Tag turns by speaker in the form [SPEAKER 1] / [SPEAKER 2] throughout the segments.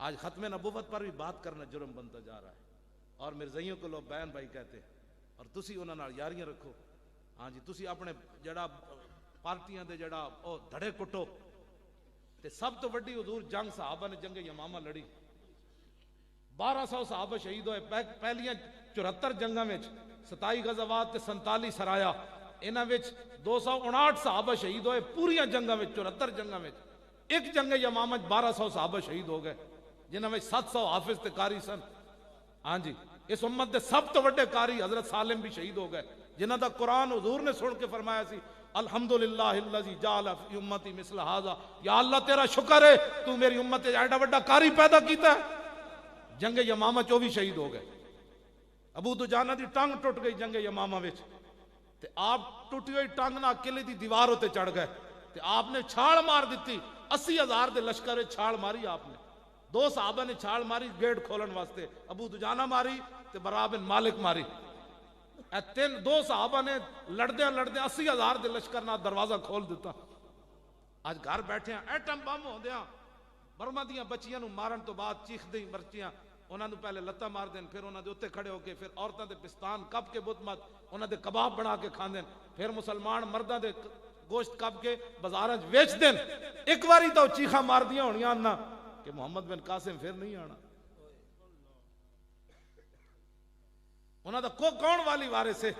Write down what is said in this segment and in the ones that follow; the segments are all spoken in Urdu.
[SPEAKER 1] آج ختم نبوت پر بھی بات کرنا جرم بنتا جا رہا ہے، اور مرزائیوں کو لوگ بیان بھائی کہتے ہیں، اور تسی انہاں نال یاریاں رکھو۔ ہاں جی، تسی اپنے جڑا پارٹیاں دے جڑا او دھڑے کٹو، تے سب تو وڈی حضور جنگ صحابہ نے جنگ یمامہ لڑی، 1200 صحابہ شہید ہوئے پہلیاں 74 جنگاں وچ، 27 غزوات تے 47 سرایا، انہاں وچ 259 صحابہ شہید ہوئے پوریاں جنگاں وچ، 74 جنگاں وچ۔ ایک جنگ یمامہ 1200 صحابہ شہید ہو گئے، جنہاں وچ 700 حافظ تے قاری سن۔ ہاں جی، اس امت دے سب تو بڑے قاری حضرت سالم بھی شہید ہو گئے، جنہاں دا قرآن حضور نے سن کے فرمایا سی الحمدللہ الذی جعل فی امتی مثل ھذا، یا اللہ تیرا شکر ہے تو میری امت ایڈا بڑا قاری پیدا کیتا ہے۔ جنگ یمامہ چو بھی شہید ہو گئے، ابو دجانہ دی ٹانگ ٹوٹ گئی جنگ یمامہ وچ، تے آپ ٹوٹی ہوئی ٹانگ نہ قلعے دی دیوار ہوتے چڑھ گئے، تے آپ نے چھاڑ مار دیتی، 80,000 دے لشکر چھاڑ ماری آپ نے۔ 2 صحابہ نے چھاڑ ماری گیٹ کھولن واسطے، ابو دجانہ ماری تے برا بن مالک ماری۔ 2 صحابہ نے لڑدے 80,000 دے لشکر نہ دروازہ کھول دیتا۔ آج گھر بیٹھے ہیں، ایٹم بم ہو دیاں، برما دیاں بچیاں نو مارن تو بعد چیخ دیں مرچیاں، انہاں نو پہلے لتا مار دیں، پھر انہاں دے اتے کھڑے ہو کے، پھر عورتاں دے پستان کب کے بت مت انہاں دے کباب بنا کے کھان دیں، پھر مسلمان مرداں دے گوشت کب کے بازاراں وچ ویچ دیں۔ ایک واری تو چیخاں مار دیاں ہونیاں انہاں کہ محمد بن قاسم پھر نہیں آنا۔ انہاں دا کون والی وارث ہے؟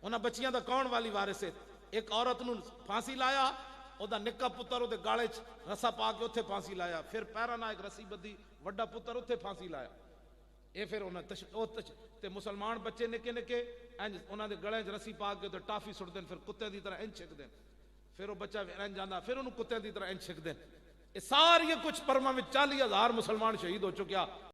[SPEAKER 1] انہاں بچیاں دا کون والی وارث ہے؟ ایک عورت نو پھانسی لایا، او دا نکا پتر او دے گالے چ رسا پا کے اتھے پھانسی لایا، پھر پیراں نال ایک رسی بدھی، وڈا پتر اتھے پھانسی لایا۔ اے پھر انہاں تے مسلمان بچے نکے نکے انج انہاں دے گلے چ رسی پا کے تے ٹافی سٹ دین، پھر کتے دی طرح انج چھک دین، پھر وہ بچہ انج جاندا، پھر انہوں کتے دی طرح انج چھک دین۔ یہ ساری کچھ پرما میں 40,000 مسلمان شہید ہو چکیا۔